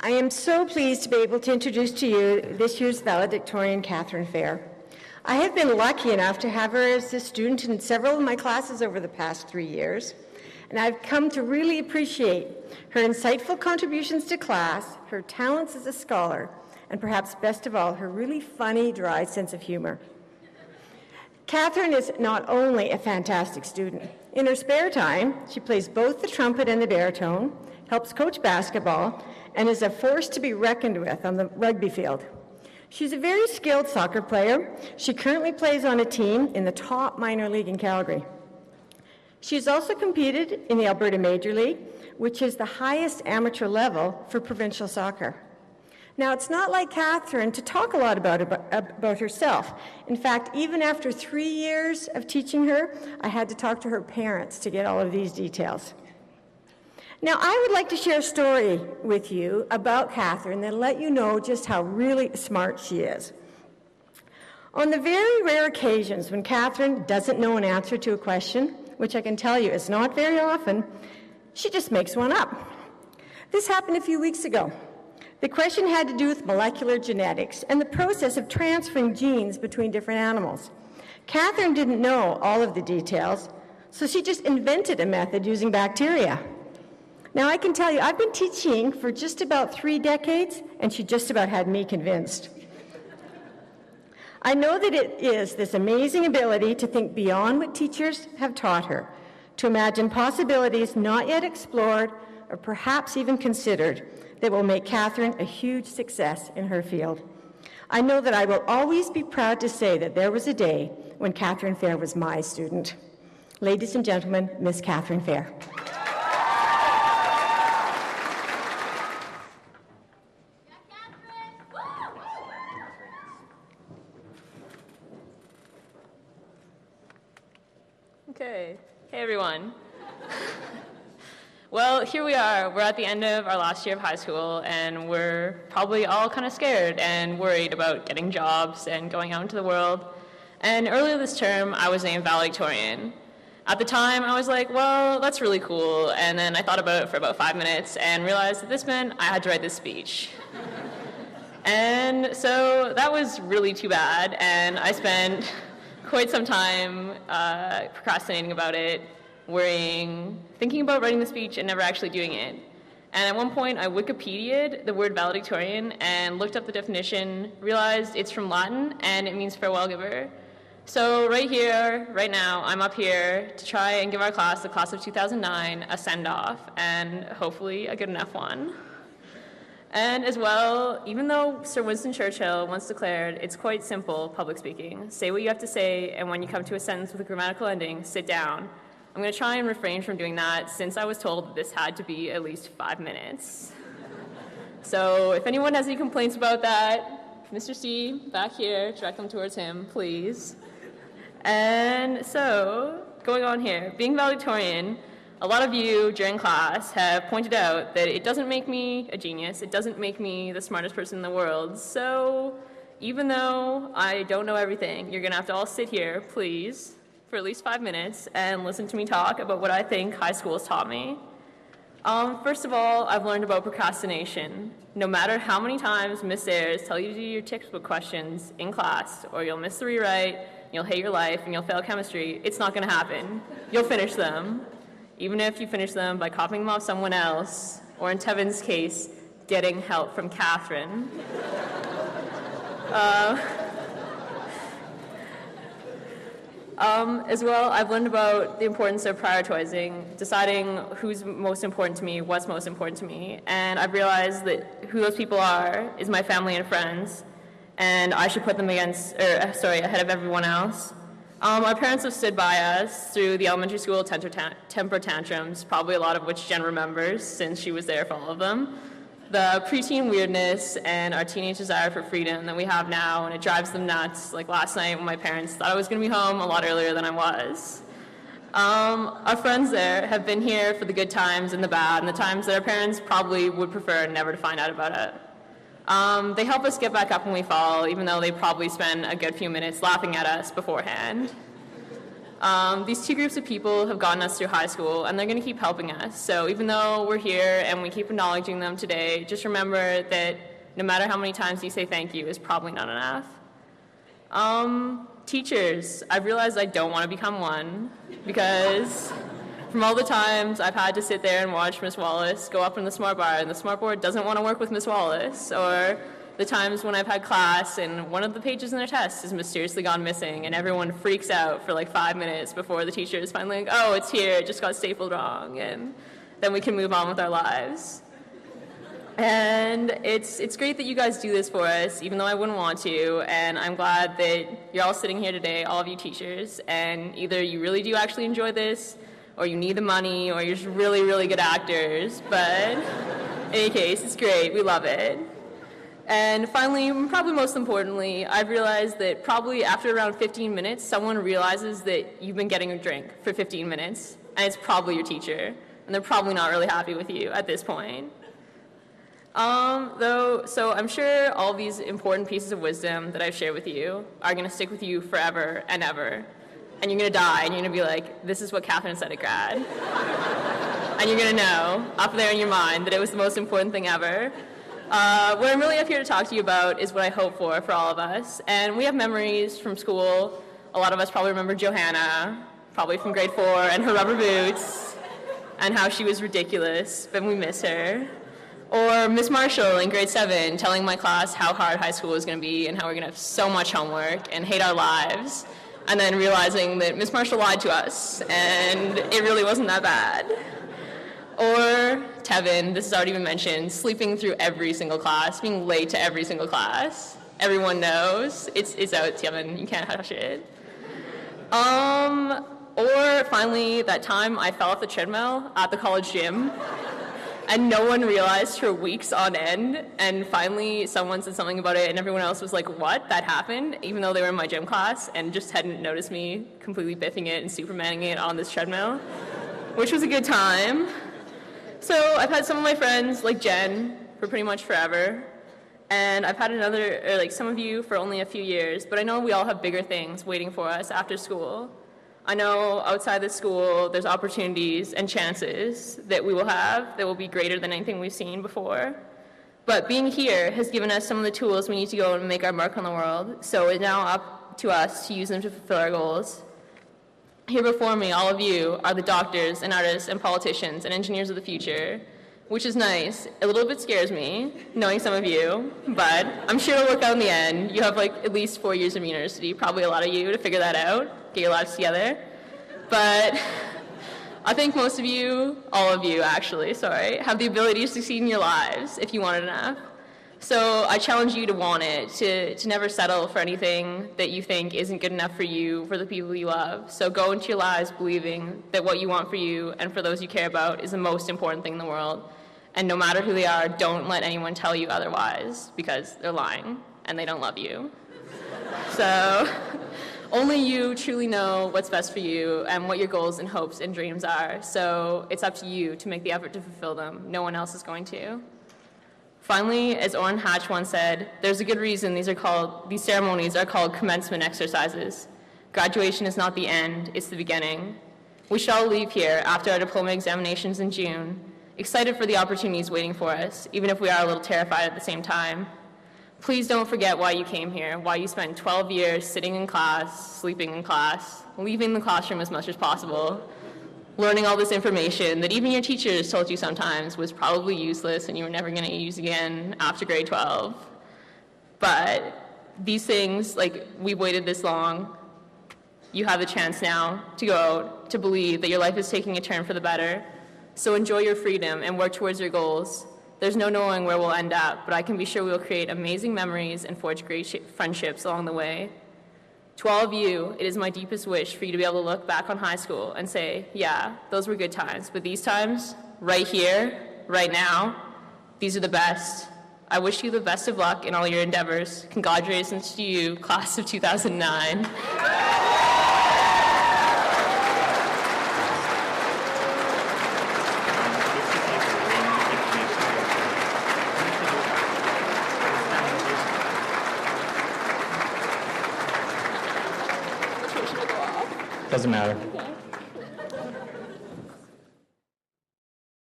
I am so pleased to be able to introduce to you this year's valedictorian, Catherine Fair. I have been lucky enough to have her as a student in several of my classes over the past 3 years, and I've come to really appreciate her insightful contributions to class, her talents as a scholar, and perhaps best of all, her really funny, dry sense of humor. Catherine is not only a fantastic student. In her spare time, she plays both the trumpet and the baritone, helps coach basketball, and is a force to be reckoned with on the rugby field. She's a very skilled soccer player. She currently plays on a team in the top minor league in Calgary. She's also competed in the Alberta Major League, which is the highest amateur level for provincial soccer. Now, it's not like Catherine to talk a lot about herself. In fact, even after 3 years of teaching her, I had to talk to her parents to get all of these details. Now, I would like to share a story with you about Catherine that'll let you know just how really smart she is. On the very rare occasions when Catherine doesn't know an answer to a question, which I can tell you is not very often, she just makes one up. This happened a few weeks ago. The question had to do with molecular genetics and the process of transferring genes between different animals. Catherine didn't know all of the details, so she just invented a method using bacteria. Now, I can tell you, I've been teaching for just about 3 decades, and she just about had me convinced. I know that it is this amazing ability to think beyond what teachers have taught her, to imagine possibilities not yet explored or perhaps even considered that will make Catherine a huge success in her field. I know that I will always be proud to say that there was a day when Catherine Fair was my student. Ladies and gentlemen, Miss Catherine Fair. Okay. Hey, everyone. Well, here we are. We're at the end of our last year of high school, and we're probably all kind of scared and worried about getting jobs and going out into the world. And earlier this term, I was named valedictorian. At the time, I was like, well, that's really cool. And then I thought about it for about 5 minutes and realized that this meant I had to write this speech. And so that was really too bad, and I spent quite some time procrastinating about it, worrying, thinking about writing the speech and never actually doing it. And at one point, I Wikipedia'd the word valedictorian and looked up the definition, realized it's from Latin and it means farewell giver. So right here, right now, I'm up here to try and give our class, the class of 2009, a send-off, and hopefully a good enough one. And as well, even though Sir Winston Churchill once declared, it's quite simple, public speaking. Say what you have to say, and when you come to a sentence with a grammatical ending, sit down. I'm going to try and refrain from doing that since I was told that this had to be at least 5 minutes. So if anyone has any complaints about that, Mr. C, back here, direct them towards him, please. And so, going on here, being valedictorian, a lot of you during class have pointed out that it doesn't make me a genius, it doesn't make me the smartest person in the world, so even though I don't know everything, you're gonna have to all sit here, please, for at least 5 minutes and listen to me talk about what I think high school has taught me. First of all, I've learned about procrastination. No matter how many times Miss Ayers tell you to do your textbook questions in class, or you'll miss the rewrite, you'll hate your life, and you'll fail chemistry, it's not gonna happen. You'll finish them. Even if you finish them by copying them off someone else, or in Tevin's case, getting help from Catherine. As well, I've learned about the importance of prioritizing, deciding who's most important to me, what's most important to me, and I've realized that who those people are is my family and friends, and I should put them ahead of everyone else. Our parents have stood by us through the elementary school temper tantrums, probably a lot of which Jen remembers since she was there for all of them, the preteen weirdness and our teenage desire for freedom that we have now, and it drives them nuts. Like last night when my parents thought I was going to be home a lot earlier than I was. Our friends there have been here for the good times and the bad, and the times that our parents probably would prefer never to find out about it. They help us get back up when we fall, even though they probably spend a good few minutes laughing at us beforehand. These two groups of people have gotten us through high school, and they're going to keep helping us. So even though we're here and we keep acknowledging them today, just remember that no matter how many times you say thank you is probably not enough. Teachers, I've realized I don't want to become one, because from all the times I've had to sit there and watch Miss Wallace go up in the smart bar and the smart board doesn't want to work with Miss Wallace, or the times when I've had class and one of the pages in their test has mysteriously gone missing and everyone freaks out for like 5 minutes before the teacher is finally like, oh, it's here, it just got stapled wrong, and then we can move on with our lives. And it's great that you guys do this for us, even though I wouldn't want to, and I'm glad that you're all sitting here today, all of you teachers, and either you really do actually enjoy this, or you need the money, or you're just really, really good actors, but in any case, it's great, we love it. And finally, probably most importantly, I've realized that probably after around 15 minutes, someone realizes that you've been getting a drink for 15 minutes, and it's probably your teacher, and they're probably not really happy with you at this point. So I'm sure all these important pieces of wisdom that I've shared with you are going to stick with you forever and ever. And you're going to die, and you're going to be like, this is what Catherine said at grad. And you're going to know, up there in your mind, that it was the most important thing ever. What I'm really up here to talk to you about is what I hope for all of us. And we have memories from school. A lot of us probably remember Johanna, probably from grade 4, and her rubber boots, and how she was ridiculous, but we miss her. Or Miss Marshall in grade 7 telling my class how hard high school was going to be and how we're going to have so much homework and hate our lives, and then realizing that Miss Marshall lied to us and it really wasn't that bad. Or Tevin, this has already been mentioned, sleeping through every single class, being late to every single class. Everyone knows. It's out, Tevin. You can't hush it. Or finally, that time I fell off the treadmill at the college gym. And no one realized for weeks on end, and finally someone said something about it, and everyone else was like, what, that happened? Even though they were in my gym class, and just hadn't noticed me completely biffing it and supermaning it on this treadmill, which was a good time. So I've had some of my friends, like Jen, for pretty much forever, and I've had some of you for only a few years, but I know we all have bigger things waiting for us after school. I know outside the school, there's opportunities and chances that we will have that will be greater than anything we've seen before. But being here has given us some of the tools we need to go and make our mark on the world, so it's now up to us to use them to fulfill our goals. Here before me, all of you are the doctors and artists and politicians and engineers of the future, which is nice. A little bit scares me, knowing some of you, but I'm sure it'll work out in the end. You have at least 4 years of university, probably a lot of you, to figure that out. Get your lives together. But I think most of you, all of you actually, have the ability to succeed in your lives if you want it enough. So I challenge you to want it, to never settle for anything that you think isn't good enough for you, for the people you love. So go into your lives believing that what you want for you and for those you care about is the most important thing in the world. And no matter who they are, don't let anyone tell you otherwise, because they're lying and they don't love you. So only you truly know what's best for you and what your goals and hopes and dreams are. So it's up to you to make the effort to fulfill them. No one else is going to. Finally, as Orrin Hatch once said, there's a good reason these ceremonies are called commencement exercises. Graduation is not the end, it's the beginning. We shall leave here after our diploma examinations in June, excited for the opportunities waiting for us, even if we are a little terrified at the same time. Please don't forget why you came here, why you spent 12 years sitting in class, sleeping in class, leaving the classroom as much as possible, learning all this information that even your teachers told you sometimes was probably useless and you were never going to use again after grade 12. But these things, we've waited this long, you have the chance now to go out, to believe that your life is taking a turn for the better. So enjoy your freedom and work towards your goals. There's no knowing where we'll end up, but I can be sure we'll create amazing memories and forge great friendships along the way. To all of you, it is my deepest wish for you to be able to look back on high school and say, yeah, those were good times, but these times, right here, right now, these are the best. I wish you the best of luck in all your endeavors. Congratulations to you, class of 2009. Doesn't matter.